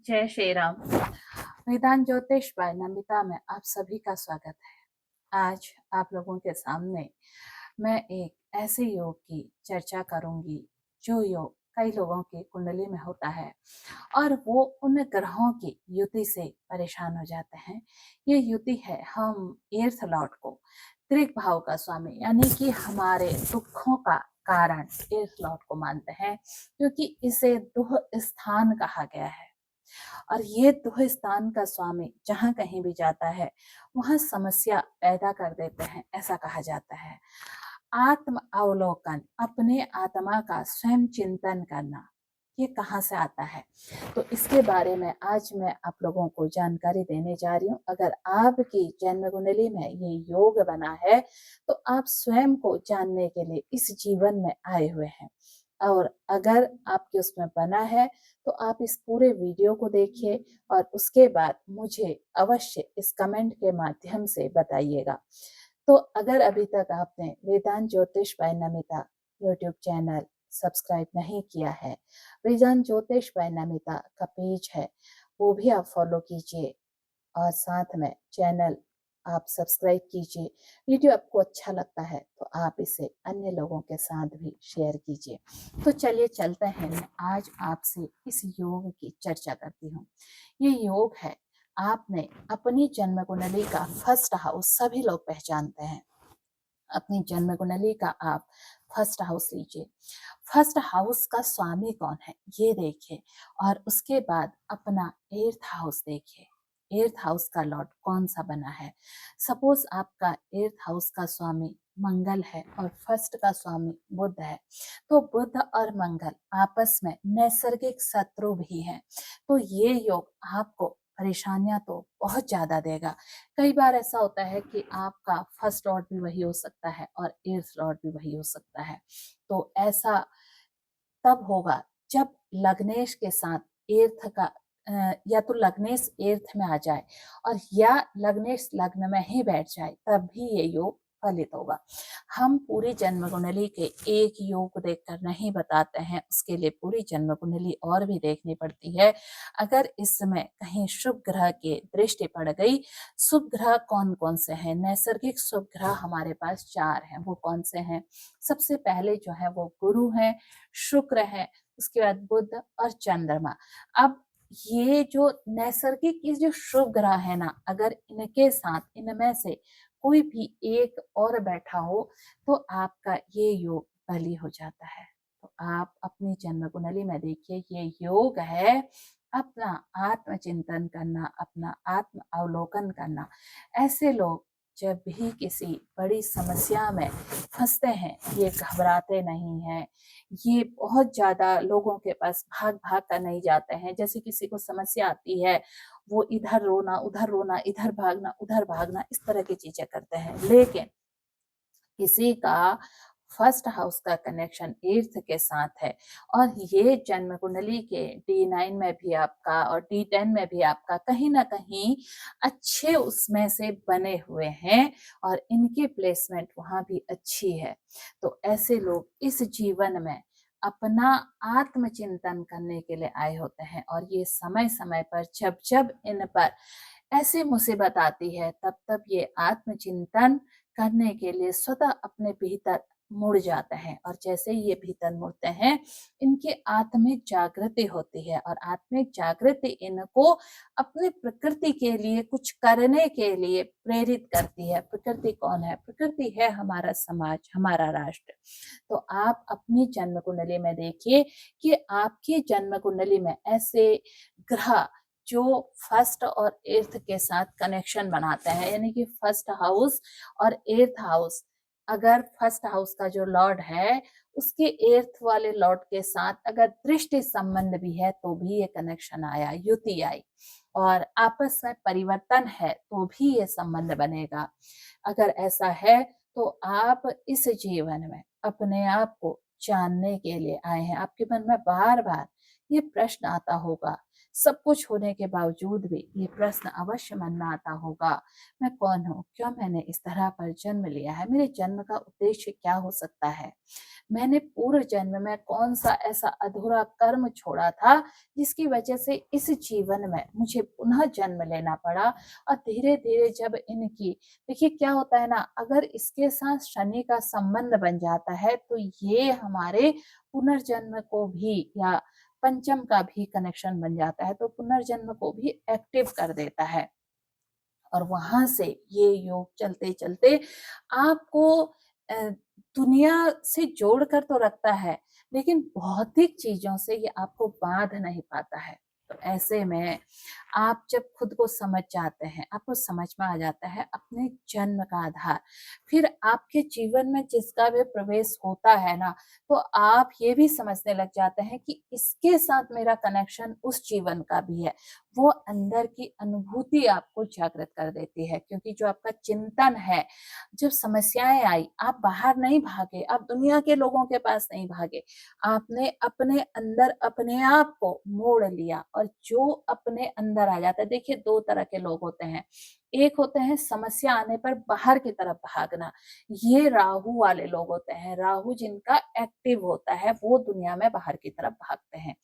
जय श्री राम। वेदांत ज्योतिष बाय नमिता में आप सभी का स्वागत है। आज आप लोगों के सामने मैं एक ऐसे योग की चर्चा करूंगी जो योग कई लोगों की कुंडली में होता है और वो उन ग्रहों की युति से परेशान हो जाते हैं। ये युति है, हम एर्थ लॉर्ड को त्रिक भाव का स्वामी यानी कि हमारे दुखों का कारण एर्थ लॉर्ड को मानते हैं, क्योंकि इसे दुह स्थान कहा गया है। और ये दुह स्थान का स्वामी जहां कहीं भी जाता है वहां समस्या पैदा कर देते हैं, ऐसा कहा जाता है। आत्म अवलोकन, अपने आत्मा का स्वयं चिंतन करना, ये कहाँ से आता है? तो इसके बारे में आज मैं आप लोगों को जानकारी देने जा रही हूँ। अगर आपकी जन्म कुंडली में ये योग बना है तो आप स्वयं को जानने के लिए इस जीवन में आए हुए हैं, और अगर आपके उसमें बना है तो आप इस पूरे वीडियो को देखिए और उसके बाद मुझे अवश्य इस कमेंट के माध्यम से बताइएगा। तो अगर अभी तक आपने Vedant Jyotish by Namita YouTube channel subscribe नहीं किया है, वेदांत ज्योतिष बाय नमिता का पेज है वो भी आप फॉलो कीजिए और साथ में चैनल आप सब्सक्राइब कीजिए। वीडियो आपको अच्छा लगता है तो आप इसे अन्य लोगों के साथ भी शेयर कीजिए। तो चलिए चलते हैं, मैं आज आपसे इस योग की चर्चा करती हूँ। ये योग है, आपने अपनी जन्म कुंडली का फर्स्ट हाउस सभी लोग पहचानते हैं। अपनी जन्म कुंडली का आप फर्स्ट हाउस लीजिए। फर्स्ट हाउस का स्वामी कौन है ये देखिए, और उसके बाद अपना एर्थ हाउस देखिए। एर्थ हाउस का लॉर्ड कौन सा बना है? सपोज आपका एर्थ हाउस का स्वामी मंगल है और फर्स्ट का स्वामी बुध है, तो बुध और मंगल आपस में नैसर्गिक शत्रु भी हैं। तो ये योग आपको परेशानियां तो बहुत ज्यादा देगा। कई बार ऐसा होता है कि आपका फर्स्ट लॉर्ड भी वही हो सकता है और एर्थ लॉर्ड भी वही हो सकता है। तो ऐसा तब होगा जब लग्नेश के साथ एर्थ का या तो लग्नेश एर्थ में आ जाए और या लग्नेश लग्न में ही बैठ जाए, तब भी ये योग फलित होगा। हम पूरी जन्म कुंडली के एक योग को देखकर नहीं बताते हैं, उसके लिए पूरी जन्म कुंडली और भी देखनी पड़ती है। अगर इसमें कहीं शुभ ग्रह की दृष्टि पड़ गई, शुभ ग्रह कौन कौन से हैं? नैसर्गिक शुभ ग्रह हमारे पास 4 हैं। वो कौन से हैं? सबसे पहले जो है वो गुरु है, शुक्र है, उसके बाद बुध और चंद्रमा। अब ये जो नैसर्गिक ये जो शुभ ग्रह है ना, अगर इनके साथ इनमें से कोई भी एक और बैठा हो तो आपका ये योग बली हो जाता है। तो आप अपनी जन्म कुंडली में देखिए, ये योग है अपना आत्मचिंतन करना, अपना आत्म अवलोकन करना। ऐसे लोग जब भी किसी बड़ी समस्या में फंसते हैं, ये घबराते नहीं हैं। ये बहुत ज्यादा लोगों के पास भाग भाग कर नहीं जाते हैं। जैसे किसी को समस्या आती है, वो इधर रोना उधर रोना, इधर भागना उधर भागना, इस तरह की चीजें करते हैं। लेकिन किसी का फर्स्ट हाउस का कनेक्शन एर्थ के साथ है और ये जन्म कुंडली के D9 में भी आपका और D10 में भी आपका कहीं ना कहीं अच्छे उसमें से बने हुए हैं और इनकी प्लेसमेंट वहां भी अच्छी है। तो ऐसे लोग इस जीवन में अपना आत्मचिंतन करने के लिए आए होते हैं, और ये समय समय पर जब जब इन पर ऐसी मुसीबत आती है तब तब ये आत्मचिंतन करने के लिए स्वतः अपने भीतर मुड़ जाते हैं। और जैसे ही ये भीतर मुड़ते हैं, इनकी आत्मिक जागृति होती है और आत्मिक जागृति इनको अपने प्रकृति के लिए कुछ करने के लिए प्रेरित करती है। प्रकृति कौन है? प्रकृति है हमारा समाज, हमारा राष्ट्र। तो आप अपनी जन्म कुंडली में देखिए कि आपकी जन्म कुंडली में ऐसे ग्रह जो फर्स्ट और एर्थ के साथ कनेक्शन बनाते हैं, यानी कि फर्स्ट हाउस और एर्थ हाउस, अगर फर्स्ट हाउस का जो लॉर्ड है उसके एर्थ वाले लॉर्ड के साथ अगर दृष्टि संबंध भी है तो भी ये कनेक्शन आया, युति आई, और आपस में परिवर्तन है तो भी ये संबंध बनेगा। अगर ऐसा है तो आप इस जीवन में अपने आप को जानने के लिए आए हैं। आपके मन में बार बार ये प्रश्न आता होगा। सब कुछ होने के बावजूद भी ये प्रश्न अवश्य मन में आता होगा, मैं कौन हूँ? क्यों मैंने इस तरह पर जन्म लिया है? मेरे जन्म का उद्देश्य क्या हो सकता है? मैंने पूर्व जन्म में कौन-सा ऐसा अधूरा कर्म छोड़ा था, जिसकी वजह से इस जीवन में मुझे पुनः जन्म लेना पड़ा। और धीरे-धीरे जब इनकी, देखिए क्या होता है ना, अगर इसके साथ शनि का संबंध बन जाता है, तो ये हमारे पुनर्जन्म को भी, या पंचम का भी कनेक्शन बन जाता है, तो पुनर्जन्म को भी एक्टिव कर देता है। और वहां से ये योग चलते चलते आपको अ, दुनिया से जोड़ कर तो रखता है, लेकिन भौतिक चीजों से ये आपको बांध नहीं पाता है। तो ऐसे में आप जब खुद को समझ जाते हैं, आपको समझ में आ जाता है अपने जन्म का आधार, फिर आपके जीवन में जिसका भी प्रवेश होता है ना, तो आप ये भी समझने लग जाते हैं कि इसके साथ मेरा कनेक्शन उस जीवन का भी है। वो अंदर की अनुभूति आपको जागृत कर देती है, क्योंकि जो आपका चिंतन है, जब समस्याएं आई, आप बाहर नहीं भागे, आप दुनिया के लोगों के पास नहीं भागे, आपने अपने अंदर अपने आप को मोड़ लिया। और जो अपने अंदर आ जाता है, देखिए दो तरह के लोग होते हैं। एक होते हैं समस्या आने पर बाहर की तरफ भागना, ये राहु वाले लोग होते हैं। राहु जिनका एक्टिव होता है, वो दुनिया में बाहर की तरफ भागते हैं।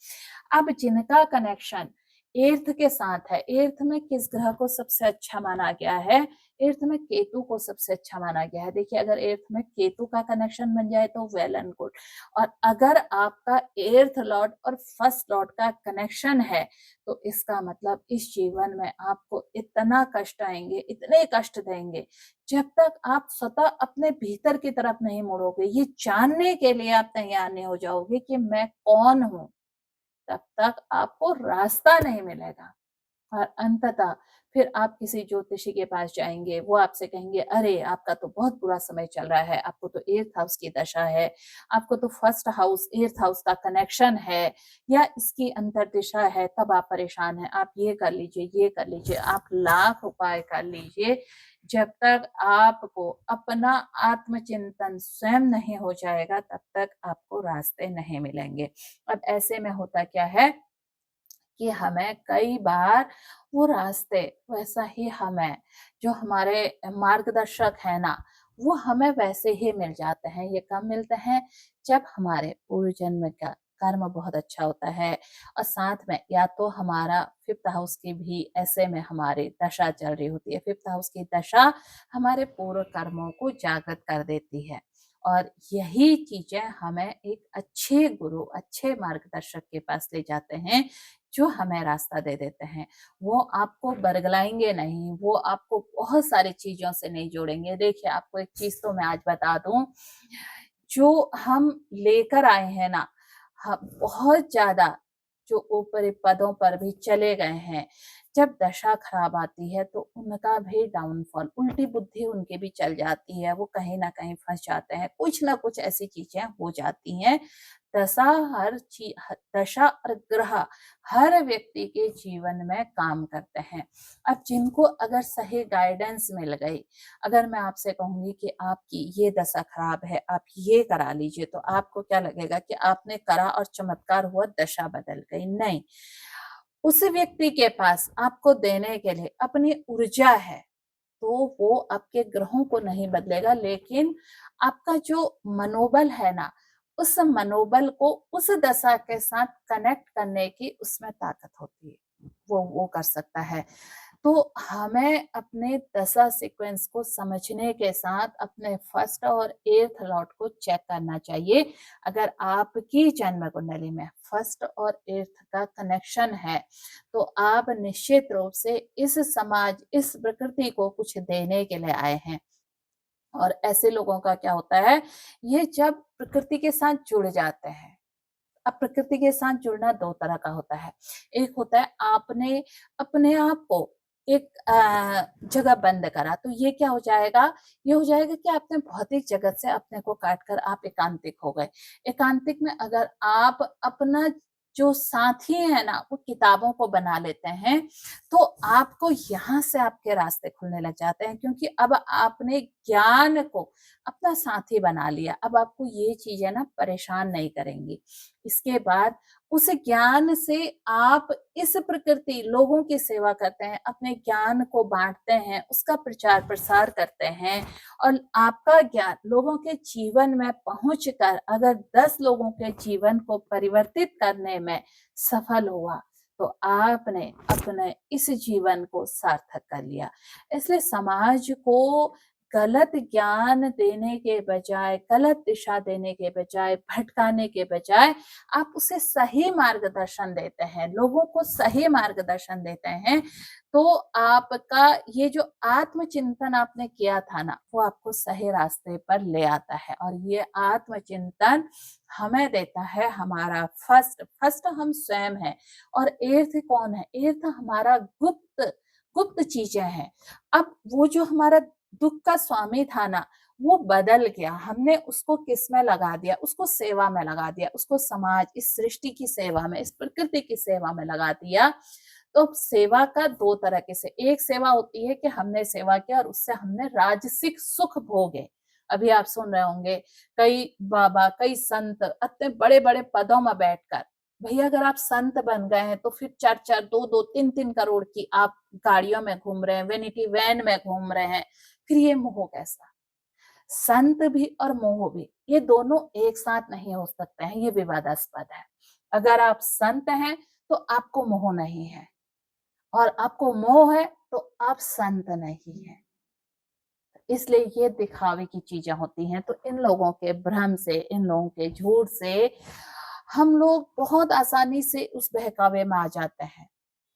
अब जिनका कनेक्शन एर्थ के साथ है, एर्थ में किस ग्रह को सबसे अच्छा माना गया है? एर्थ में केतु को सबसे अच्छा माना गया है। देखिए अगर एर्थ में केतु का कनेक्शन बन जाए तो वेल एंड गुड। और अगर आपका एर्थ लॉर्ड और फर्स्ट लॉर्ड का कनेक्शन है, तो इसका मतलब इस जीवन में आपको इतना कष्ट आएंगे, इतने कष्ट देंगे, जब तक आप स्वतः अपने भीतर की तरफ नहीं मुड़ोगे, ये जानने के लिए आप तैयार नहीं हो जाओगे कि मैं कौन हूं, तब तक आपको रास्ता नहीं मिलेगा। और अंततः फिर आप किसी ज्योतिषी के पास जाएंगे, वो आपसे कहेंगे अरे आपका तो बहुत बुरा समय चल रहा है, आपको तो एर्थ हाउस की दशा है, आपको तो फर्स्ट हाउस एर्थ हाउस का कनेक्शन है, या इसकी अंतर्दिशा है, तब आप परेशान हैं, आप ये कर लीजिए, ये कर लीजिए, आप लाख उपाय कर लीजिए, जब तक आपको अपना आत्मचिंतन स्वयं नहीं हो जाएगा, तब तक आपको रास्ते नहीं मिलेंगे। अब ऐसे में होता क्या है कि हमें कई बार वो रास्ते, वैसा ही हमें जो हमारे मार्गदर्शक है ना, वो हमें वैसे ही मिल जाते हैं। ये कब मिलते हैं? जब हमारे पूर्व जन्म का कर्म बहुत अच्छा होता है, और साथ में या तो हमारा फिफ्थ हाउस की भी ऐसे में हमारी दशा चल रही होती है। फिफ्थ हाउस की दशा हमारे पूर्व कर्मों को जागृत कर देती है। और यही चीजें हमें एक अच्छे गुरु, अच्छे मार्गदर्शक के पास ले जाते हैं, जो हमें रास्ता दे देते हैं। वो आपको बरगलाएंगे नहीं, वो आपको बहुत सारी चीजों से नहीं जोड़ेंगे। देखिए आपको एक चीज तो मैं आज बता दूं, जो हम लेकर आए हैं ना, बहुत ज्यादा जो ऊपरी पदों पर भी चले गए हैं, जब दशा खराब आती है तो उनका भी डाउनफॉल, उल्टी बुद्धि उनकी भी चल जाती है, वो कहीं ना कहीं फंस जाते हैं, कुछ ना कुछ ऐसी चीजें हो जाती हैं। दशा दशा और ग्रह हर व्यक्ति के जीवन में काम करते हैं। अब जिनको अगर सही गाइडेंस मिल गई, अगर मैं आपसे कहूंगी कि आपकी ये दशा खराब है, आप ये करा लीजिए, तो आपको क्या लगेगा कि आपने करा और चमत्कार हुआ, दशा बदल गई? नहीं, उस व्यक्ति के पास आपको देने के लिए अपनी ऊर्जा है, तो वो आपके ग्रहों को नहीं बदलेगा, लेकिन आपका जो मनोबल है ना, उस मनोबल को उस दशा के साथ कनेक्ट करने की उसमें ताकत होती है, वो कर सकता है। तो हमें अपने दशा सीक्वेंस को समझने के साथ अपने फर्स्ट और एर्थ लॉर्ड को चेक करना चाहिए। अगर आपकी जन्म कुंडली में फर्स्ट और एर्थ का कनेक्शन है, तो आप निश्चित रूप से इस समाज, इस प्रकृति को कुछ देने के लिए आए हैं। और ऐसे लोगों का क्या होता है, ये जब प्रकृति के साथ जुड़ जाते हैं। अब प्रकृति के साथ जुड़ना दो तरह का होता है। एक होता है आपने अपने आप को एक जगह बंद करा, तो ये क्या हो जाएगा, ये हो जाएगा कि आपने भौतिक जगत से अपने को काट कर आप एकांतिक हो गए। एकांतिक में अगर आप अपना जो साथी है ना, वो किताबों को बना लेते हैं, तो आपको यहाँ से आपके रास्ते खुलने लग जाते हैं, क्योंकि अब आपने ज्ञान को अपना साथी बना लिया। अब आपको ये चीजें ना परेशान नहीं करेंगी। इसके बाद उस ज्ञान से आप इस प्रकृति लोगों की सेवा करते हैं, अपने ज्ञान को बांटते हैं, उसका प्रचार प्रसार करते हैं और आपका ज्ञान लोगों के जीवन में पहुंच कर अगर 10 लोगों के जीवन को परिवर्तित करने में सफल हुआ तो आपने अपने इस जीवन को सार्थक कर लिया। इसलिए समाज को गलत ज्ञान देने के बजाय, गलत दिशा देने के बजाय, भटकाने के बजाय आप उसे सही मार्गदर्शन देते हैं, लोगों को सही मार्गदर्शन देते हैं, तो आपका ये जो आत्मचिंतन आपने किया था ना, वो आपको सही रास्ते पर ले आता है। और ये आत्मचिंतन हमें देता है हमारा फर्स्ट हम स्वयं हैं। और एर्थ कौन है? एर्थ हमारा गुप्त गुप्त चीजें हैं। अब वो जो हमारा दुख का स्वामी था ना, वो बदल गया, हमने उसको किस में लगा दिया? उसको सेवा में लगा दिया, उसको समाज, इस सृष्टि की सेवा में, इस प्रकृति की सेवा में लगा दिया। तो सेवा का दो तरह के से, एक सेवा होती है कि हमने सेवा किया और उससे हमने राजसिक सुख भोगे। अभी आप सुन रहे होंगे कई बाबा, कई संत इतने बड़े बड़े पदों में बैठकर, भैया अगर आप संत बन गए हैं तो फिर 4-4, 2-2, 3-3 करोड़ की आप गाड़ियों में घूम रहे हैं, वेनिटी वैन में घूम रहे हैं, फिर ये मोह कैसा? संत भी और मोह भी, ये दोनों एक साथ नहीं हो सकते हैं, ये विवादास्पद है। अगर आप संत हैं तो आपको मोह नहीं है, और आपको मोह है तो आप संत नहीं है। इसलिए ये दिखावे की चीजें होती हैं। तो इन लोगों के भ्रम से, इन लोगों के झूठ से हम लोग बहुत आसानी से उस बहकावे में आ जाते हैं,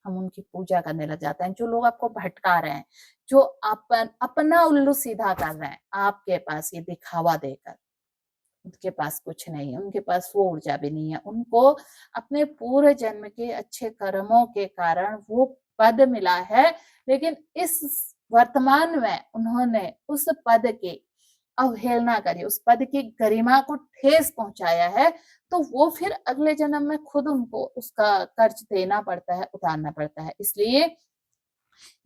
हम उनकी पूजा करने लग जाते हैं। जो लोग आपको भटका रहे हैं, जो अपना उल्लू सीधा कर रहे हैं आपके पास ये दिखावा देकर, उनके पास कुछ नहीं है, उनके पास वो ऊर्जा भी नहीं है। उनको अपने पूर्व जन्म के अच्छे कर्मों के कारण वो पद मिला है, लेकिन इस वर्तमान में उन्होंने उस पद की अवहेलना करी, उस पद की गरिमा को ठेस पहुंचाया है, तो वो फिर अगले जन्म में खुद उनको उसका कर्ज देना पड़ता है, उतारना पड़ता है। इसलिए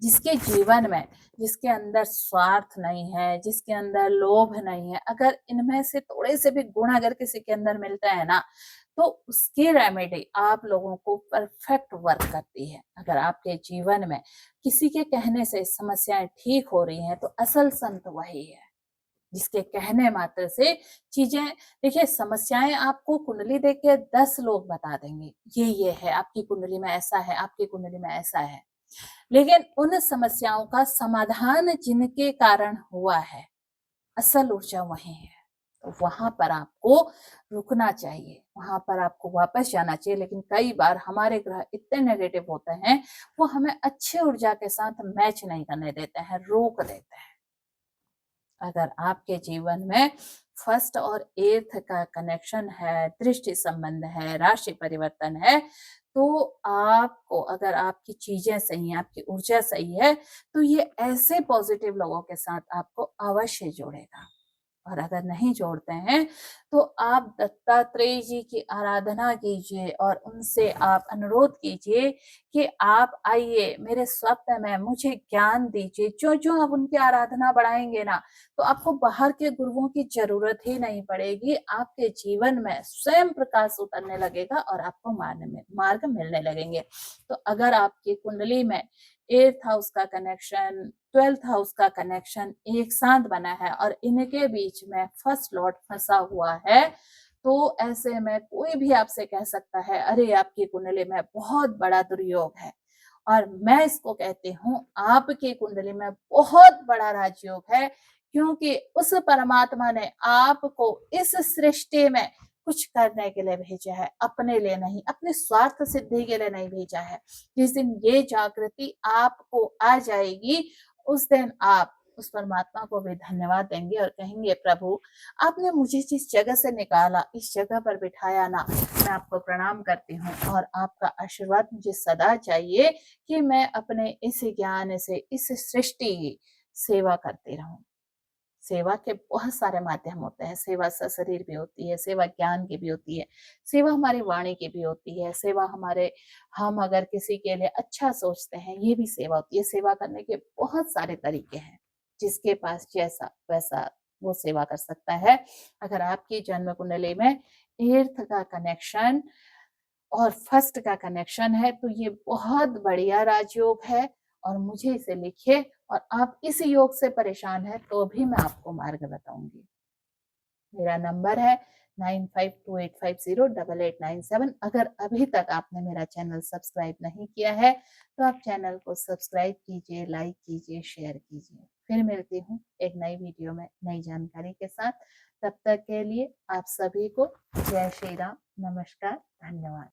जिसके जीवन में, जिसके अंदर स्वार्थ नहीं है, जिसके अंदर लोभ नहीं है, अगर इनमें से थोड़े से भी गुण अगर किसी के अंदर मिलते हैं ना, तो उसकी रेमेडी आप लोगों को परफेक्ट वर्क करती है। अगर आपके जीवन में किसी के कहने से समस्याएं ठीक हो रही हैं, तो असल संत वही है जिसके कहने मात्र से चीजें, देखिए समस्याएं आपको कुंडली देख के 10 लोग बता देंगे, ये है आपकी कुंडली में ऐसा है, आपकी कुंडली में ऐसा है, लेकिन उन समस्याओं का समाधान जिनके कारण हुआ है, असल ऊर्जा वही है। तो वहां पर आपको रुकना चाहिए, वहां पर आपको वापस जाना चाहिए। लेकिन कई बार हमारे ग्रह इतने नेगेटिव होते हैं, वो हमें अच्छी ऊर्जा के साथ मैच नहीं करने देते हैं, रोक देते हैं। अगर आपके जीवन में फर्स्ट और एर्थ का कनेक्शन है, दृष्टि संबंध है, राशि परिवर्तन है, तो आपको, अगर आपकी चीजें सही हैं, आपकी ऊर्जा सही है, तो ये ऐसे पॉजिटिव लोगों के साथ आपको अवश्य जोड़ेगा। और अगर नहीं जोड़ते हैं तो आप दत्तात्रेय जी की आराधना कीजिए और उनसे आप अनुरोध कीजिए कि आप आइए मेरे स्वप्न में, मुझे ज्ञान दीजिए। जो जो आप उनकी आराधना बढ़ाएंगे ना, तो आपको बाहर के गुरुओं की जरूरत ही नहीं पड़ेगी, आपके जीवन में स्वयं प्रकाश उतरने लगेगा और आपको मार्ग मिलने लगेंगे। तो अगर आपकी कुंडली में 8th हाउस का कनेक्शन, 12th हाउस का कनेक्शन एक साथ बना है और इनके बीच में फर्स्ट लॉर्ड फंसा हुआ है, तो ऐसे में कोई भी आपसे कह सकता है अरे आपकी कुंडली में बहुत बड़ा दुर्योग है, और मैं इसको कहती हूँ आपकी कुंडली में बहुत बड़ा राजयोग है, क्योंकि उस परमात्मा ने आपको इस सृष्टि में कुछ करने के लिए भेजा है, अपने लिए नहीं, अपने स्वार्थ सिद्धि के लिए नहीं भेजा है। जिस दिन ये जागृति आपको आ जाएगी, उस दिन आप उस परमात्मा को भी धन्यवाद देंगे और कहेंगे प्रभु आपने मुझे जिस जगह से निकाला, इस जगह पर बिठाया ना, मैं आपको प्रणाम करती हूँ और आपका आशीर्वाद मुझे सदा चाहिए कि मैं अपने इस ज्ञान से इस सृष्टि की सेवा करती रहूं। सेवा के बहुत सारे माध्यम होते हैं, सेवा सशरीर भी होती है, सेवा ज्ञान की भी होती है, सेवा हमारी वाणी की भी होती है, सेवा हमारे, हम अगर किसी के लिए अच्छा सोचते हैं, ये भी सेवा होती है। सेवा करने के बहुत सारे तरीके हैं, जिसके पास जैसा वैसा वो सेवा कर सकता है। अगर आपकी जन्म कुंडली में एर्थ का कनेक्शन और फर्स्ट का कनेक्शन है तो ये बहुत बढ़िया राजयोग है, और मुझे इसे लिखिए। और आप इस योग से परेशान है तो भी मैं आपको मार्ग बताऊंगी। मेरा नंबर है 9528508897। अगर अभी तक आपने मेरा चैनल सब्सक्राइब नहीं किया है तो आप चैनल को सब्सक्राइब कीजिए, लाइक कीजिए, शेयर कीजिए। फिर मिलती हूँ एक नई वीडियो में नई जानकारी के साथ। तब तक के लिए आप सभी को जय श्री राम, नमस्कार, धन्यवाद।